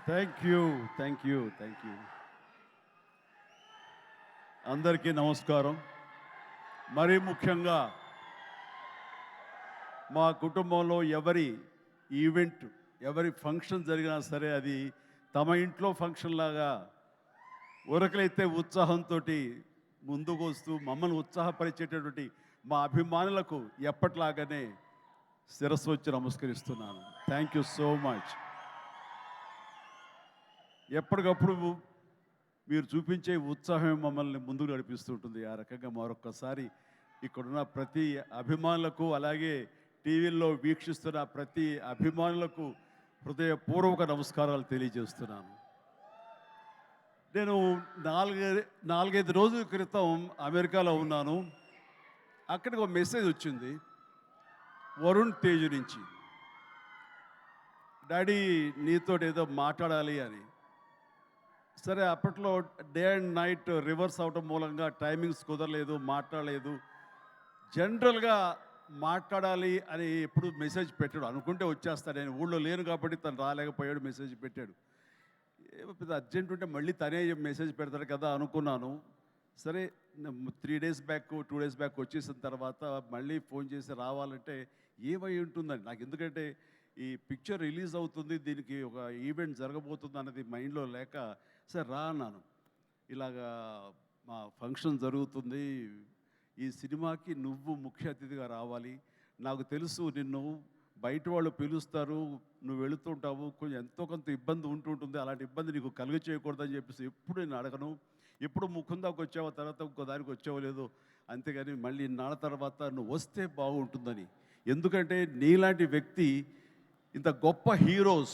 Thank you. Thank you. Thank you. అందరికీ నమస్కారం. మరీ ముఖ్యంగా మా కుటుంబంలో ఎవరి ఈవెంట్, ఎవరి ఫంక్షన్ జరిగినా సరే అది తమ ఇంట్లో ఫంక్షన్ లాగా ఉరకలైతే ఉత్సాహంతో ముందుకు వస్తూ మమ్మల్ని ఉత్సాహపరిచేటటువంటి మా అభిమానులకు ఎప్పట్లాగానే శిరస్సు వచ్చి నమస్కరిస్తున్నాను. Thank you so much. ఎప్పటికప్పుడు మీరు చూపించే ఉత్సాహం మమ్మల్ని ముందుకు నడిపిస్తుంటుంది. ఆ రకంగా మరొక్కసారి ఇక్కడున్న ప్రతి అభిమానులకు, అలాగే టీవీల్లో వీక్షిస్తున్న ప్రతి అభిమానులకు హృదయపూర్వక నమస్కారాలు తెలియజేస్తున్నాను. నేను నాలుగైదు రోజుల క్రితం అమెరికాలో ఉన్నాను. అక్కడికి ఒక మెసేజ్ వచ్చింది వరుణ్ తేజ్ నుంచి. డాడీ నీతో ఏదో మాట్లాడాలి అని. సరే, అప్పట్లో డే అండ్ నైట్ రివర్స్ అవటం మూలంగా టైమింగ్స్ కుదరలేదు, మాట్లాడలేదు. జనరల్గా మాట్లాడాలి అని ఎప్పుడు మెసేజ్ పెట్టాడు. అనుకుంటే వచ్చేస్తాడు. నేను ఊళ్ళో లేను కాబట్టి తను రాలేకపోయాడు, మెసేజ్ పెట్టాడు. ఏమో పెద్ద అర్జెంట్ ఉంటే మళ్ళీ తనే మెసేజ్ పెడతాడు కదా అనుకున్నాను. సరే, 3 days బ్యాక్ 2 days బ్యాక్ వచ్చేసిన తర్వాత మళ్ళీ ఫోన్ చేసి రావాలంటే ఏమై ఉంటుందని నాకు, ఎందుకంటే ఈ పిక్చర్ రిలీజ్ అవుతుంది, దీనికి ఒక ఈవెంట్ జరగబోతుంది అన్నది మైండ్లో లేక సరే రా అన్నాను. ఇలాగా మా ఫంక్షన్ జరుగుతుంది, ఈ సినిమాకి నువ్వు ముఖ్య అతిథిగా రావాలి. నాకు తెలుసు నిన్ను బయట వాళ్ళు పిలుస్తారు, నువ్వు వెళుతుంటావు, కొంచెం ఎంతో కొంత ఇబ్బంది ఉంటుంటుంది, అలాంటి ఇబ్బంది నీకు కలుగ చేయకూడదని చెప్పేసి ఎప్పుడు నేను అడగను. ఎప్పుడు ముకుందాకు వచ్చావో తర్వాత ఇంకో దానికి వచ్చావో లేదో, అంతేగాని మళ్ళీ నాన్న తర్వాత నువ్వు వస్తే బాగుంటుందని. ఎందుకంటే నీలాంటి వ్యక్తి, ఇంత గొప్ప హీరోస్,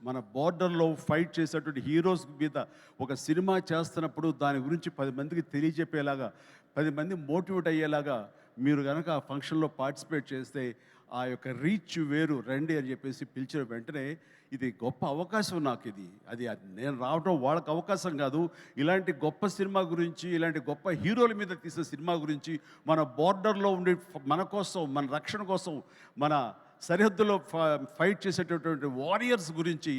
మన బార్డర్లో ఫైట్ చేసేటువంటి హీరోస్ మీద ఒక సినిమా చేస్తున్నప్పుడు దాని గురించి 10 మందికి తెలియజెప్పేలాగా, 10 మంది మోటివేట్ అయ్యేలాగా మీరు కనుక ఆ ఫంక్షన్లో పార్టిసిపేట్ చేస్తే ఆ యొక్క రీచ్ వేరు. రండి అని చెప్పేసి పిలిచిన వెంటనే ఇది గొప్ప అవకాశం నాకు. అది నేను రావడం వాళ్ళకి అవకాశం కాదు. ఇలాంటి గొప్ప సినిమా గురించి, ఇలాంటి గొప్ప హీరోల మీద తీసే సినిమా గురించి, మన బార్డర్లో ఉండే మన కోసం, మన రక్షణ కోసం, మన సరిహద్దులో ఫైట్ చేసేటటువంటి వారియర్స్ గురించి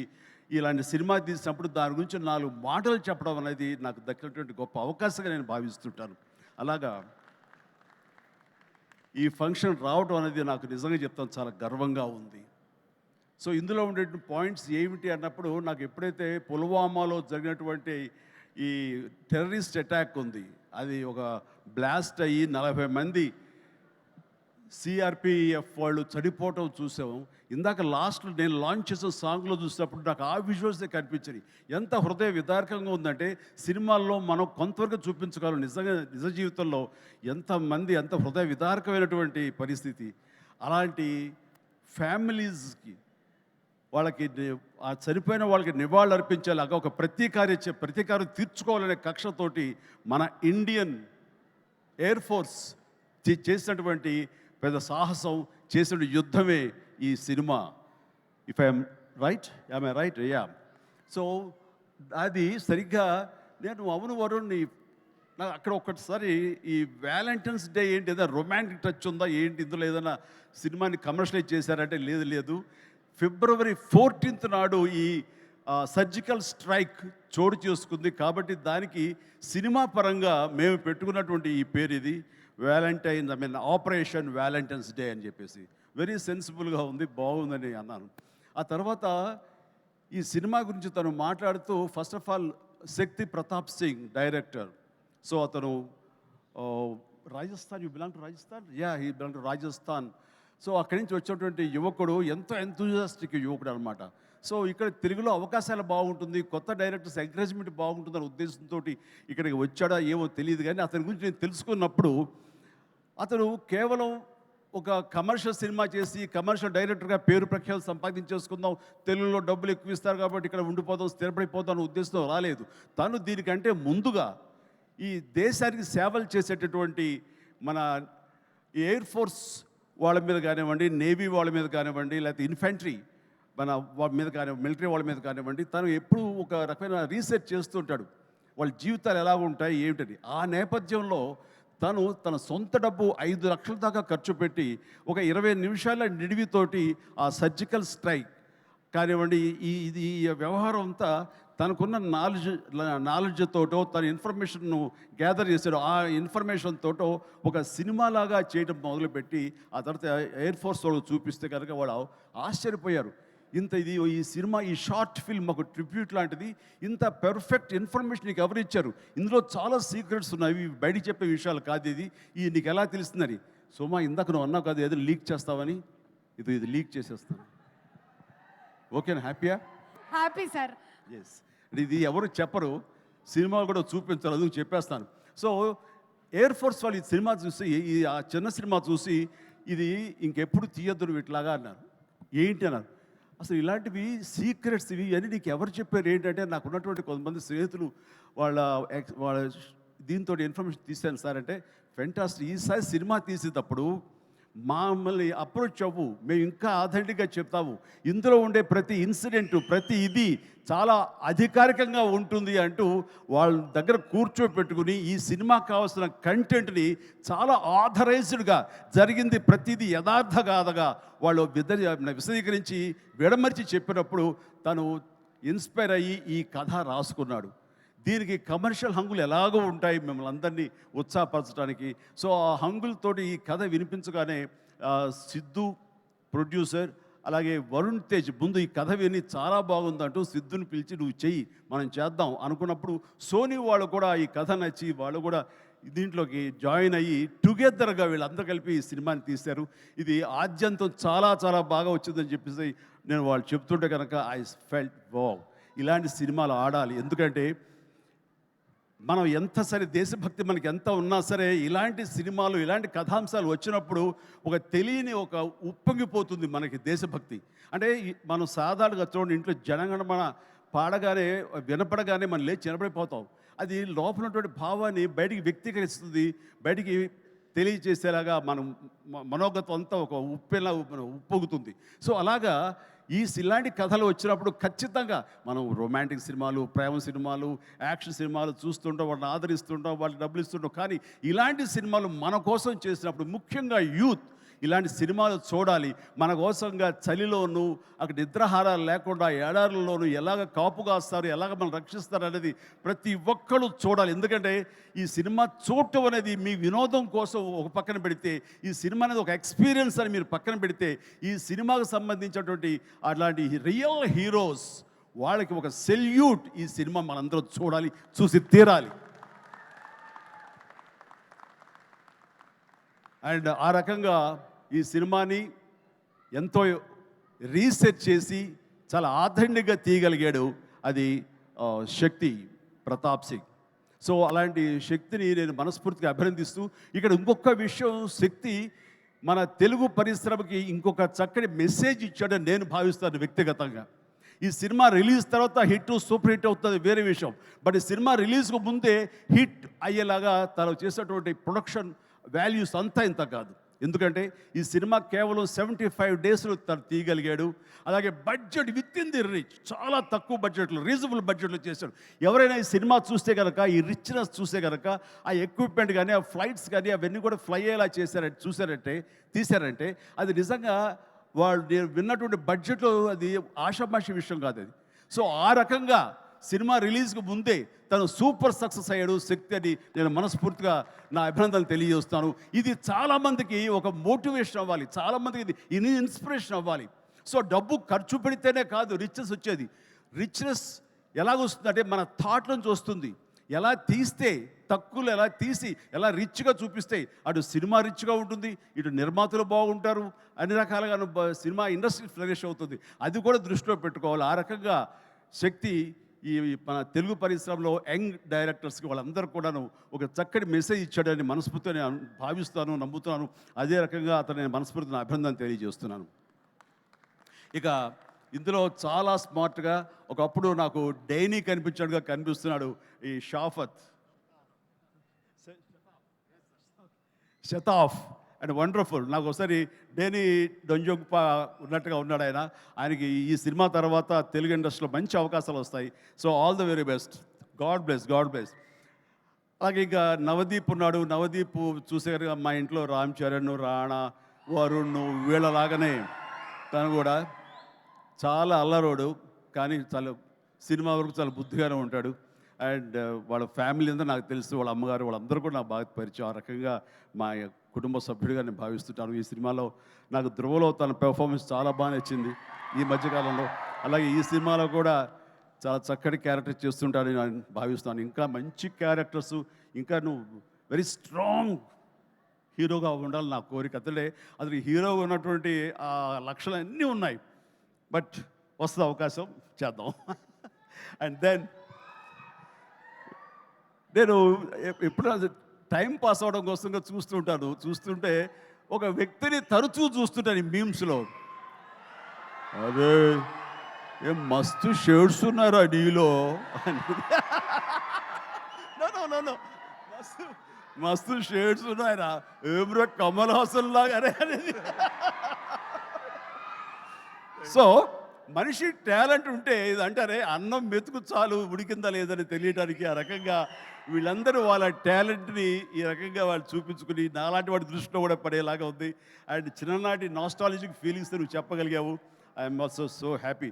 ఇలాంటి సినిమా తీసినప్పుడు దాని గురించి 4 మాటలు చెప్పడం అనేది నాకు దక్కినటువంటి గొప్ప అవకాశంగా నేను భావిస్తుంటాను. అలాగా ఈ ఫంక్షన్ రావడం అనేది నాకు నిజంగా చెప్తాను చాలా గర్వంగా ఉంది. సో ఇందులో ఉండే పాయింట్స్ ఏమిటి అన్నప్పుడు, నాకు ఎప్పుడైతే పుల్వామాలో జరిగినటువంటి ఈ టెర్రరిస్ట్ అటాక్ ఉంది, అది ఒక బ్లాస్ట్ అయ్యి 40 మంది సిఆర్పిఎఫ్ వాళ్ళు చనిపోవటం చూసాము. ఇందాక లాస్ట్లో నేను లాంచ్ చేసిన సాంగ్లో చూసినప్పుడు నాకు ఆ విజువల్సే కనిపించాయి. ఎంత హృదయ విదారకంగా ఉందంటే, సినిమాల్లో మనం కొంతవరకు చూపించగలం, నిజంగా నిజ జీవితంలో ఎంతమంది ఎంత హృదయ విదారకమైనటువంటి పరిస్థితి. అలాంటి ఫ్యామిలీస్కి, వాళ్ళకి ఆ చనిపోయిన వాళ్ళకి నివాళులు అర్పించేలాగా ఒక ప్రతీకారం తీర్చుకోవాలనే కక్షతోటి మన ఇండియన్ ఎయిర్ ఫోర్స్ చేసినటువంటి పెద్ద సాహసం, చేసిన యుద్ధమే ఈ cinema. If I'm right, I right? Yeah. So అది సరిగ్గా నేను అవును వరుణ్, నాకు అక్కడ ఒక్కసారి ఈ వ్యాలంటైన్స్ డే ఏంటి, ఏదైనా రొమాంటిక్ టచ్ ఉందా ఏంటి, ఇందులో ఏదైనా సినిమాని కమర్షియలైజ్ చేశారంటే లేదు. February 14th నాడు ఈ సర్జికల్ స్ట్రైక్ చోటు చేసుకుంది. కాబట్టి దానికి సినిమా పరంగా మేము పెట్టుకున్నటువంటి ఈ పేరు ఇది వ్యాలంటైన్స్, ఆపరేషన్ వ్యాలంటైన్స్ డే అని చెప్పేసి. వెరీ సెన్సిబుల్గా ఉంది, బాగుందని అన్నాను. ఆ తర్వాత ఈ సినిమా గురించి తను మాట్లాడుతూ, first of all Shakti Pratap Singh director. So అతను Rajasthan, you belong to Rajasthan? Yeah, he belong to Rajasthan. So అక్కడి నుంచి వచ్చినటువంటి యువకుడు, ఎంతో ఎంతూజియాస్టిక్ యువకుడు అనమాట. సో ఇక్కడ తెలుగులో అవకాశాలు బాగుంటుంది, కొత్త డైరెక్టర్స్ ఎంకరేజ్మెంట్ బాగుంటుందనే ఉద్దేశంతో ఇక్కడికి వచ్చాడా ఏమో తెలియదు. కానీ అతని గురించి నేను తెలుసుకున్నప్పుడు, అతను కేవలం ఒక కమర్షియల్ సినిమా చేసి కమర్షియల్ డైరెక్టర్గా పేరు ప్రఖ్యాలు సంపాదించేసుకుందాం, తెలుగులో డబ్బులు ఎక్కువ ఇస్తారు కాబట్టి ఇక్కడ ఉండిపోదాం, స్థిరపడిపోదాం అనే ఉద్దేశంతో రాలేదు. తను దీనికంటే ముందుగా ఈ దేశానికి సేవలు చేసేటటువంటి మన ఎయిర్ ఫోర్స్ వాళ్ళ మీద కానివ్వండి, నేవీ వాళ్ళ మీద కానివ్వండి, లేకపోతే ఇన్ఫెంట్రీ మన వాళ్ళ మీద కానివ్వండి, మిలిటరీ వాళ్ళ మీద కానివ్వండి, తను ఎప్పుడూ ఒక రకమైన రీసెర్చ్ చేస్తూ ఉంటాడు, వాళ్ళ జీవితాలు ఎలా ఉంటాయి ఏమిటని. ఆ నేపథ్యంలో తను తన సొంత డబ్బు 5 లక్షల దాకా ఖర్చు పెట్టి ఒక 20 నిమిషాల నిడివితోటి ఆ సర్జికల్ స్ట్రైక్ కానివ్వండి, ఈ వ్యవహారం అంతా తనకున్న నాలెడ్జ్ తోటో, తన ఇన్ఫర్మేషన్ను గ్యాదర్ చేశాడు. ఆ ఇన్ఫర్మేషన్ తోటో ఒక సినిమాలాగా చేయడం మొదలుపెట్టి ఆ తర్వాత ఎయిర్ ఫోర్స్ వాళ్ళు చూపిస్తే కనుక వాళ్ళు ఆశ్చర్యపోయారు. ఈ సినిమా, ఈ షార్ట్ ఫిల్మ్ ఒక ట్రిబ్యూట్ లాంటిది, ఇంత పెర్ఫెక్ట్ ఇన్ఫర్మేషన్ నీకు ఎవరు ఇచ్చారు? ఇందులో చాలా సీక్రెట్స్ ఉన్నాయి, ఇవి బయటికి చెప్పే విషయాలు కాదు, ఇది నీకు ఎలా తెలుస్తుందని. సోమా, ఇందాక నువ్వు అన్నావు కాదు ఏదో లీక్ చేస్తావని, ఇది లీక్ చేసేస్తాను. ఓకేనా? హ్యాపీయా? Happy sir. ఎస్, ఇది ఎవరు చెప్పరు, సినిమాలు కూడా చూపించారు, అది చెప్పేస్తాను. సో ఎయిర్ ఫోర్స్ వాళ్ళు ఈ సినిమా చూసి, ఆ చిన్న సినిమా చూసి, ఇది ఇంకెప్పుడు తీయద్దు ఇట్లాగా అన్నారు. ఏంటి అన్నారు. అసలు ఇలాంటివి సీక్రెట్స్ ఇవన్నీ నీకు ఎవరు చెప్పారు ఏంటంటే, నాకు ఉన్నటువంటి కొంతమంది స్నేహితులు వాళ్ళ దీంతో ఇన్ఫర్మేషన్ తీశాను సార్ అంటే, ఫెంటాస్టిక్. ఈసారి సినిమా తీసేటప్పుడు మమ్మల్ని అప్రోచ్ అవ్వు, మేము ఇంకా ఆథెంటిక్గా చెప్తాము, ఇందులో ఉండే ప్రతి ఇన్సిడెంట్, ప్రతి ఇది చాలా అధికారికంగా ఉంటుంది అంటూ వాళ్ళ దగ్గర కూర్చోపెట్టుకుని ఈ సినిమాకి కావాల్సిన కంటెంట్ని చాలా ఆథరైజ్డ్గా జరిగింది ప్రతిదీ యథార్థగాథగా వాళ్ళు విశదీకరించి విడమర్చి చెప్పినప్పుడు తను ఇన్స్పైర్ అయ్యి ఈ కథ రాసుకున్నాడు. దీనికి కమర్షియల్ హంగులు ఎలాగో ఉంటాయి మిమ్మల్ని అందరినీ ఉత్సాహపరచడానికి. సో ఆ హంగులతోటి ఈ కథ వినిపించగానే సిద్ధు ప్రొడ్యూసర్, అలాగే వరుణ్ తేజ్ ముందు ఈ కథ విని చాలా బాగుందంటూ సిద్ధుని పిలిచి నువ్వు చెయ్యి, మనం చేద్దాం అనుకున్నప్పుడు సోనీ వాళ్ళు కూడా ఈ కథ నచ్చి వాళ్ళు కూడా దీంట్లోకి జాయిన్ అయ్యి టుగెదర్గా వీళ్ళందరూ కలిపి ఈ సినిమాని తీశారు. ఇది ఆద్యంతం చాలా చాలా బాగా వచ్చిందని చెప్పేసి నేను వాళ్ళు చెప్తుంటే కనుక ఐ ఫెల్ట్ వావ్, ఇలాంటి సినిమాలు ఆడాలి. ఎందుకంటే మనం ఎంత సరే దేశభక్తి మనకి ఎంత ఉన్నా సరే, ఇలాంటి సినిమాలు, ఇలాంటి కథాంశాలు వచ్చినప్పుడు ఒక తెలియని ఒక ఉప్పొంగిపోతుంది మనకి దేశభక్తి. అంటే మనం సాధారణంగా చూడండి, ఇంట్లో జనగణమన పాడగానే వినపడగానే మనం లేచి నిలబడిపోతాం. అది లోపల ఉన్నటువంటి భావాన్ని బయటికి వ్యక్తీకరిస్తుంది, బయటికి తెలియజేసేలాగా మనం మనోగతం అంతా ఒక ఉప్పొంగుతుంది. సో అలాగా ఇలాంటి కథలు వచ్చినప్పుడు ఖచ్చితంగా మనం రొమాంటిక్ సినిమాలు, ప్రేమ సినిమాలు, యాక్షన్ సినిమాలు చూస్తుంటాం, వాళ్ళని ఆదరిస్తుంటాం, వాళ్ళకి డబ్బులు ఇస్తుంటాం. కానీ ఇలాంటి సినిమాలు మన కోసం చేసినప్పుడు, ముఖ్యంగా యూత్ ఇలాంటి సినిమాలు చూడాలి. మన కోసంగా చలిలోనూ అక్కడ నిద్రాహారాలు లేకుండా ఏడారుల్లోనూ ఎలాగ కాపు కాస్తారు, ఎలాగ మనం రక్షిస్తారు అనేది ప్రతి ఒక్కరు చూడాలి. ఎందుకంటే ఈ సినిమా చూడటం అనేది మీ వినోదం కోసం ఒక పక్కన పెడితే, ఈ సినిమా అనేది ఒక ఎక్స్పీరియన్స్ అని మీరు పక్కన పెడితే, ఈ సినిమాకు సంబంధించినటువంటి అలాంటి రియల్ హీరోస్ వాళ్ళకి ఒక సెల్యూట్. ఈ సినిమా మనందరూ చూడాలి, చూసి తీరాలి. అండ్ ఆ రకంగా ఈ సినిమాని ఎంతో రీసెర్చ్ చేసి చాలా ఆథెంటిక్గా తీయగలిగాడు అది శక్తి ప్రతాప్ సింగ్. సో అలాంటి శక్తిని నేను మనస్ఫూర్తిగా అభినందిస్తూ, ఇక్కడ ఇంకొక విషయం, శక్తి మన తెలుగు పరిశ్రమకి ఇంకొక చక్కటి మెసేజ్ ఇచ్చాడని నేను భావిస్తాను వ్యక్తిగతంగా. ఈ సినిమా రిలీజ్ తర్వాత హిట్, సూపర్ హిట్ అవుతుంది వేరే విషయం, బట్ ఈ సినిమా రిలీజ్కు ముందే హిట్ అయ్యేలాగా తను చేసేటువంటి ప్రొడక్షన్ వాల్యూస్ అంతా ఇంత కాదు. ఎందుకంటే ఈ సినిమా కేవలం 75 డేస్లో తను తీయగలిగాడు. అలాగే budget with in the rich, చాలా తక్కువ బడ్జెట్లో, రీజనబుల్ బడ్జెట్లో చేశాడు. ఎవరైనా ఈ సినిమా చూస్తే కనుక, ఈ రిచ్నెస్ చూస్తే కనుక, ఆ ఎక్విప్మెంట్ కానీ, ఆ ఫ్లైట్స్ కానీ అవన్నీ కూడా ఫ్లై అయ్యేలా తీశారంటే అది నిజంగా వాళ్ళు విన్నటువంటి బడ్జెట్లో అది ఆషామాషి విషయం కాదు అది. సో ఆ రకంగా సినిమా రిలీజ్కి ముందే తను సూపర్ సక్సెస్ అయ్యాడు శక్తి అని నేను మనస్ఫూర్తిగా నా అభినందనలు తెలియజేస్తాను. ఇది చాలామందికి ఒక మోటివేషన్ అవ్వాలి, చాలామందికి ఇది ఇన్స్పిరేషన్ అవ్వాలి. సో డబ్బు ఖర్చు పెడితేనే కాదు రిచ్నెస్ వచ్చేది. రిచ్నెస్ ఎలాగొస్తుందంటే మన థాట్ నుంచి వస్తుంది. ఎలా తీస్తే, తక్కువలో ఎలా తీసి ఎలా రిచ్గా చూపిస్తే అటు సినిమా రిచ్గా ఉంటుంది, ఇటు నిర్మాతలు బాగుంటారు, అన్ని రకాలుగా సినిమా ఇండస్ట్రీ ఫ్లరిష్ అవుతుంది. అది కూడా దృష్టిలో పెట్టుకోవాలి. ఆ రకంగా శక్తి ఈ మన తెలుగు పరిశ్రమలో యంగ్ డైరెక్టర్స్కి వాళ్ళందరూ కూడాను ఒక చక్కటి మెసేజ్ ఇచ్చాడని మనస్ఫూర్తిగా నేను భావిస్తాను, నమ్ముతున్నాను. అదే రకంగా అతను నేను మనస్ఫూర్తిని అభినందన తెలియజేస్తున్నాను. ఇక ఇందులో చాలా స్మార్ట్గా ఒకప్పుడు నాకు డైనీ కనిపించాడుగా కనిపిస్తున్నాడు ఈ శతాఫ్ అండ్ వండర్ఫుల్. నాకు ఒకసారి డేనీ డొంజోగ్పా ఉన్నట్టుగా ఉన్నాడు ఆయన. ఆయనకి ఈ సినిమా తర్వాత తెలుగు ఇండస్ట్రీలో మంచి అవకాశాలు వస్తాయి. So all the very best. God bless. అలాగే ఇంకా నవదీప్ ఉన్నాడు. నవదీప్ చూసేగా మా ఇంట్లో రామ్ చరణ్, రాణా, వరుణ్ వీళ్ళలాగానే తను కూడా చాలా అల్లరోడు, కానీ చాలా సినిమా వరకు చాలా బుద్ధిగానే ఉంటాడు. అండ్ వాళ్ళ ఫ్యామిలీ అంతా నాకు తెలుసు, వాళ్ళ అమ్మగారు వాళ్ళందరూ కూడా నాకు బాగా పరిచయం. ఆ రకంగా మా కుటుంబ సభ్యుడిగా నేను భావిస్తుంటాను. ఈ సినిమాలో నాకు ధ్రువలో తన పెర్ఫార్మెన్స్ చాలా బాగా నచ్చింది ఈ మధ్యకాలంలో. అలాగే ఈ సినిమాలో కూడా చాలా చక్కటి క్యారెక్టర్ చేస్తుంటానని నేను భావిస్తున్నాను. ఇంకా మంచి క్యారెక్టర్స్, ఇంకా నువ్వు వెరీ స్ట్రాంగ్ హీరోగా ఉండాలి నా కోరిక. అసలు హీరోగా ఉన్నటువంటి ఆ లక్షణాలు అన్నీ ఉన్నాయి. బట్ వస్తుంది అవకాశం, చేద్దాం. అండ్ దెన్ నేను ఎప్పుడు టైం పాస్ అవడం కోసంగా చూస్తుంటే ఒక వ్యక్తిని తరచూ చూస్తుంటాను ఈ మీమ్స్లో. అదే ఏం మస్తు షేడ్స్ ఉన్నారా నీలో అని. మస్తు షేడ్స్ ఉన్నాయరా, ఏమ్రా కమల్ హాసన్ లాగానే అనేది. సో మనిషి టాలెంట్ ఉంటే ఇది అంటారే, అన్నం మెతుకు చాలు ఉడికిందా లేదని తెలియడానికి. ఆ రకంగా వీళ్ళందరూ వాళ్ళ టాలెంట్ని ఈ రకంగా వాళ్ళు చూపించుకుని నాలాంటి వాడి దృష్టిలో కూడా పడేలాగా ఉంది. అండ్ చిన్ననాటి నాస్టాలజిక్ ఫీలింగ్స్ నువ్వు చెప్పగలిగావు. I'm also so happy.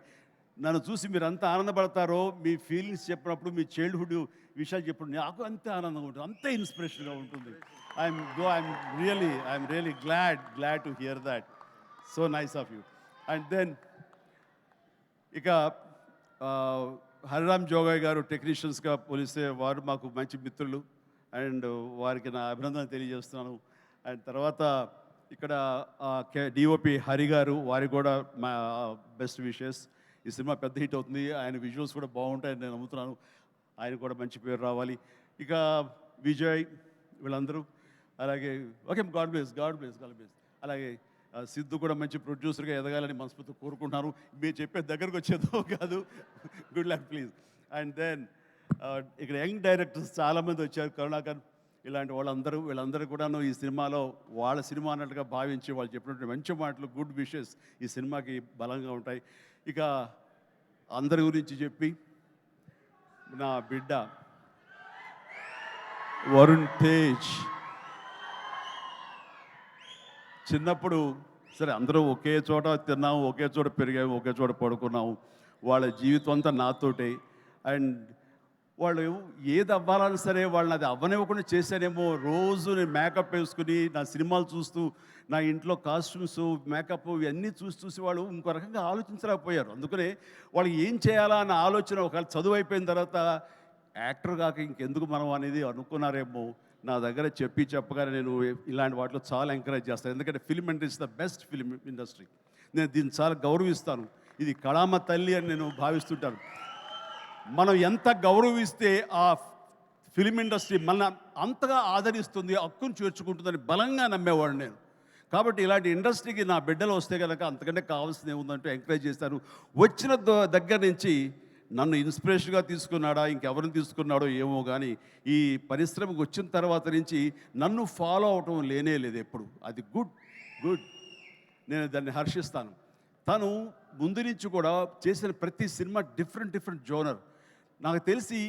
నన్ను చూసి మీరు అంత ఆనందపడతారో, మీ ఫీలింగ్స్ చెప్పినప్పుడు, మీ చైల్డ్హుడ్ విషయాలు చెప్పినప్పుడు నాకు అంతే ఆనందంగా ఉంటుంది, అంతే ఇన్స్పిరేషన్గా ఉంటుంది. I'm really glad to hear that. So nice of you. And then ఇక హరిరామ్ జోగయ్య గారు టెక్నీషియన్స్గా పోలిస్తే వారు మాకు మంచి మిత్రులు. అండ్ వారికి నా అభినందన తెలియజేస్తున్నాను. అండ్ తర్వాత ఇక్కడ డిఓపి హరి గారు, వారికి కూడా మా బెస్ట్ విషెస్. ఈ సినిమా పెద్ద హిట్ అవుతుంది, ఆయన విజువల్స్ కూడా బాగుంటాయని నేను నమ్ముతున్నాను. ఆయన కూడా మంచి పేరు రావాలి. ఇక విజయ్, వీళ్ళందరూ, అలాగే ఓకే, గాడ్ బ్లెస్. అలాగే సిద్ధు కూడా మంచి ప్రొడ్యూసర్గా ఎదగాలని మనస్ఫూర్తిగా కోరుకుంటున్నాను. మీరు చెప్పే దగ్గరకు వచ్చేదో కాదు. Good luck please. And then ఇక్కడ యంగ్ డైరెక్టర్స్ చాలామంది వచ్చారు, కరుణాకర్ ఇలాంటి వీళ్ళందరూ కూడాను ఈ సినిమాలో వాళ్ళ సినిమా అన్నట్టుగా భావించి వాళ్ళు చెప్పినటువంటి మంచి మాటలు, గుడ్ విషెస్ ఈ సినిమాకి బలంగా ఉంటాయి. ఇక అందరి గురించి చెప్పి, నా బిడ్డ వరుణ్ తేజ్, చిన్నప్పుడు సరే అందరూ ఒకే చోట తిన్నాము, ఒకే చోట పెరిగాము, ఒకే చోట పడుకున్నాము. వాళ్ళ జీవితం అంతా నాతోటే. అండ్ వాళ్ళు ఏది అవ్వాలని సరే వాళ్ళని అది అవ్వనివ్వకుండా చేశానేమో. రోజు నేను మేకప్ వేసుకుని నా సినిమాలు చూస్తూ, నా ఇంట్లో కాస్ట్యూమ్స్, మేకప్ ఇవన్నీ చూసి వాళ్ళు ఇంకో రకంగా ఆలోచించలేకపోయారు. అందుకనే వాళ్ళకి ఏం చేయాలా అన్న ఆలోచన, ఒకవేళ చదువు అయిపోయిన తర్వాత యాక్టర్ కాక ఇంకెందుకు మనం అనేది అనుకున్నారేమో. నా దగ్గర చెప్పగానే నేను ఇలాంటి వాటిలో చాలా ఎంకరేజ్ చేస్తాను. ఎందుకంటే film industry the best film industry. నేను దీన్ని చాలా గౌరవిస్తాను. ఇది కళామ తల్లి అని నేను భావిస్తుంటాను. మనం ఎంత గౌరవిస్తే ఆ ఫిల్మ్ ఇండస్ట్రీ మన అంతగా ఆదరిస్తుంది, హక్కును చేర్చుకుంటుందని బలంగా నమ్మేవాడు నేను. కాబట్టి ఇలాంటి ఇండస్ట్రీకి నా బిడ్డలు వస్తే కనుక అంతకంటే కావాల్సింది ఏముందంటూ ఎంకరేజ్ చేస్తాను. వచ్చిన దగ్గర నుంచి నన్ను ఇన్స్పిరేషన్గా తీసుకున్నాడా, ఇంకెవరిని తీసుకున్నాడో ఏమో కానీ, ఈ పరిశ్రమకు వచ్చిన తర్వాత నుంచి నన్ను ఫాలో అవటం లేనే లేదు ఎప్పుడు. అది గుడ్. నేను దాన్ని హర్షిస్తాను. తను ముందు నుంచి కూడా చేసిన ప్రతి సినిమా డిఫరెంట్ జోనర్. నాకు తెలిసి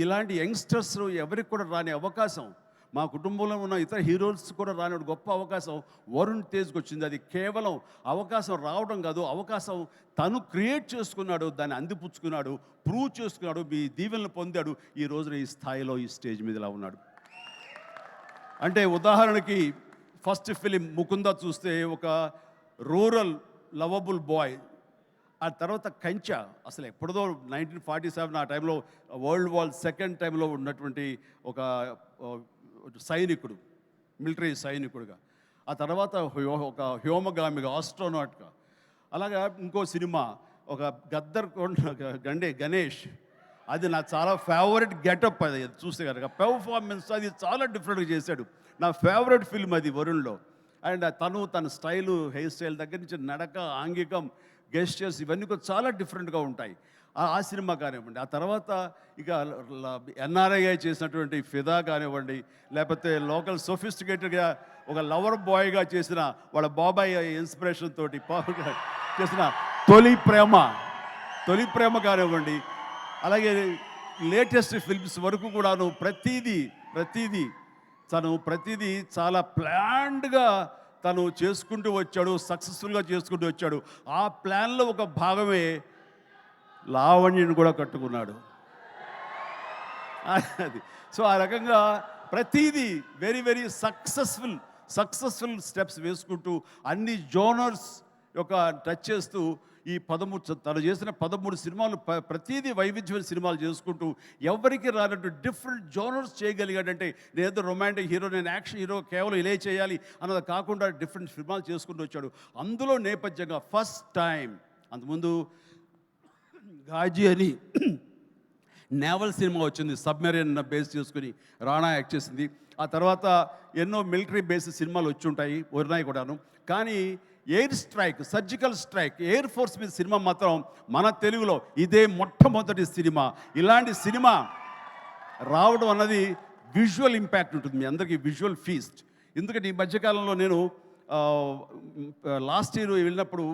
ఇలాంటి యంగ్స్టర్స్ ఎవరికి కూడా రాని అవకాశం, మా కుటుంబంలో ఉన్న ఇతర హీరోస్ కూడా రాని గొప్ప అవకాశం వరుణ్ తేజ్కి వచ్చింది. అది కేవలం అవకాశం రావడం కాదు, అవకాశం తను క్రియేట్ చేసుకున్నాడు, దాన్ని అందిపుచ్చుకున్నాడు, ప్రూవ్ చేసుకున్నాడు, మీ దీవెనలు పొందాడు. ఈ రోజున ఈ స్థాయిలో ఈ స్టేజ్ మీద ఇలా ఉన్నాడు. అంటే ఉదాహరణకి ఫస్ట్ ఫిలిం ముకుంద చూస్తే ఒక రూరల్ లవబుల్ బాయ్. ఆ తర్వాత కంచా, అసలు ఎప్పుడుదో 1947 ఆ టైంలో వరల్డ్ వార్ సెకండ్ టైంలో ఉన్నటువంటి ఒక సైనికుడు, మిలిటరీ సైనికుడుగా. ఆ తర్వాత ఒక హ్యోమగామిగా, ఆస్ట్రోనాట్గా. అలాగా ఇంకో సినిమా ఒక గద్దర్ గణేష్, అది నాకు చాలా ఫేవరెట్ గెటప్. అది చూస్తే కనుక పెర్ఫార్మెన్స్ అది చాలా డిఫరెంట్గా చేశాడు. నా ఫేవరెట్ ఫిల్మ్ అది వరుణ్లో. అండ్ తన స్టైలు, హెయిర్ స్టైల్ దగ్గర నుంచి నడక, ఆంగికం, గెస్టర్స్ ఇవన్నీ కూడా చాలా డిఫరెంట్గా ఉంటాయి. ఆ సినిమా కానివ్వండి. ఆ తర్వాత ఇక ఎన్ఆర్ఐ చేసినటువంటి ఫిదా కానివ్వండి, లేకపోతే లోకల్ సొఫిస్టికేటెడ్గా ఒక లవర్ బాయ్గా చేసిన వాళ్ళ బాబాయ్ ఇన్స్పిరేషన్ తోటి చేసిన తొలి ప్రేమ కానివ్వండి. అలాగే లేటెస్ట్ ఫిల్మ్స్ వరకు కూడాను ప్రతిదీ చాలా ప్లాన్డ్గా తను చేసుకుంటూ వచ్చాడు, సక్సెస్ఫుల్గా చేసుకుంటూ వచ్చాడు. ఆ ప్లాన్లో ఒక భాగమే లావణ్యను కూడా కట్టుకున్నాడు. అది సో ఆ రకంగా ప్రతిదీ వెరీ వెరీ సక్సెస్ఫుల్ స్టెప్స్ వేసుకుంటూ అన్ని జోనర్స్ యొక్క టచ్ చేస్తూ ఈ 13 తను చేసిన 13 సినిమాలు ప్రతిదీ వైవిధ్యమైన సినిమాలు చేసుకుంటూ ఎవరికి రానట్టు డిఫరెంట్ జోనర్స్ చేయగలిగాడంటే నేనేదో రొమాంటిక్ హీరో, నేను యాక్షన్ హీరో, కేవలం ఇలా చేయాలి అన్నది కాకుండా డిఫరెంట్ సినిమాలు చేసుకుంటూ వచ్చాడు. అందులో నేపథ్యంగా ఫస్ట్ టైం అంతకుముందు గాజీ అని నేవల్ సినిమా వచ్చింది, సబ్మెరీన్ బేస్ చేసుకుని రాణా యాక్ట్ చేసింది. ఆ తర్వాత ఎన్నో మిలిటరీ బేస్డ్ సినిమాలు వచ్చి ఉంటాయి, ఉన్నాయి కూడాను. కానీ air strike, surgical strike, air force మీద సినిమా మాత్రం మన తెలుగులో ఇదే మొట్టమొదటి సినిమా. ఇలాంటి సినిమా రావడం అన్నది విజువల్ ఇంపాక్ట్ ఉంటుంది, మీ అందరికీ విజువల్ ఫీస్ట్. ఎందుకంటే ఈ మధ్యకాలంలో నేను లాస్ట్ ఇయర్ వెళ్ళినప్పుడు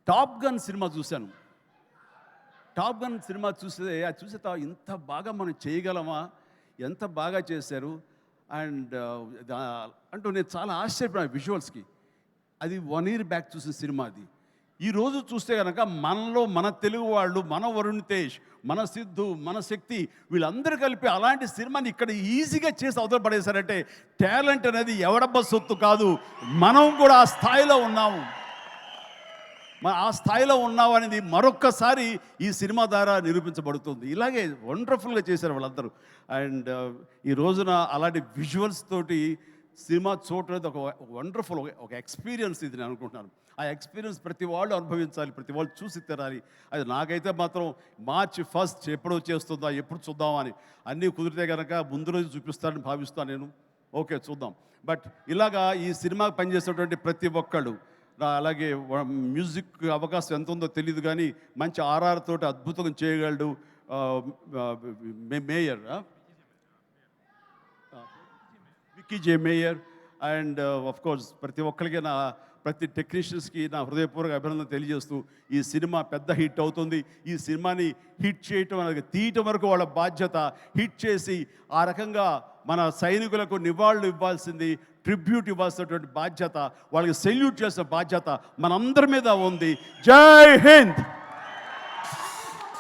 టాప్ గన్ సినిమా చూశాను. టాప్ గన్ సినిమా చూసే ఇంత బాగా మనం చేయగలమా, ఎంత బాగా చేశారు అండ్ అంటూ నేను చాలా ఆశ్చర్యపోయాను విజువల్స్కి. అది 1 year బ్యాక్ చూసిన సినిమా అది. ఈరోజు చూస్తే కనుక మనలో మన తెలుగు వాళ్ళు, మన వరుణ్ తేజ్, మన సిద్ధు, మన శక్తి వీళ్ళందరూ కలిపి అలాంటి సినిమాని ఇక్కడ ఈజీగా చేసి అవతల పడేశారంటే టాలెంట్ అనేది ఎవడబ్బ సొత్తు కాదు, మనం కూడా ఆ స్థాయిలో ఉన్నాము. ఆ స్థాయిలో ఉన్నావు అనేది మరొక్కసారి ఈ సినిమా ద్వారా నిరూపించబడుతుంది. ఇలాగే వండర్ఫుల్గా చేశారు వాళ్ళందరూ. అండ్ ఈ రోజున అలాంటి విజువల్స్ తోటి సినిమా చూడటం ఒక వండర్ఫుల్ ఒక ఎక్స్పీరియన్స్ ఇది నేను అనుకుంటున్నాను. ఆ ఎక్స్పీరియన్స్ ప్రతి వాళ్ళు అనుభవించాలి, ప్రతి వాళ్ళు చూసి తినాలి. అది నాకైతే మాత్రం March 1st ఎప్పుడో చేస్తుందా, ఎప్పుడు చూద్దామని అన్నీ కుదిరితే కనుక ముందు రోజు చూపిస్తానని భావిస్తాను నేను. ఓకే చూద్దాం. బట్ ఇలాగా ఈ సినిమాకి పనిచేసేటువంటి ప్రతి ఒక్కళ్ళు, అలాగే మ్యూజిక్ అవకాశం ఎంత ఉందో తెలియదు కానీ మంచి ఆర్ఆర్ తోటి అద్భుతంగా చేయగలడు mayor, Vicky J mayor. And of course ప్రతి ఒక్కరికి ప్రతి టెక్నీషియన్స్కి నా హృదయపూర్వక అభినందన తెలియజేస్తూ ఈ సినిమా పెద్ద హిట్ అవుతుంది. ఈ సినిమాని హిట్ చేయటం అనేది తీయటం వరకు వాళ్ళ బాధ్యత. హిట్ చేసి ఆ రకంగా మన సైనికులకు నివాళులు ఇవ్వాల్సింది, ట్రిబ్యూట్ ఇవ్వాల్సినటువంటి బాధ్యత, వాళ్ళకి సెల్యూట్ చేసిన బాధ్యత మనందరి మీద ఉంది. జై హింద్.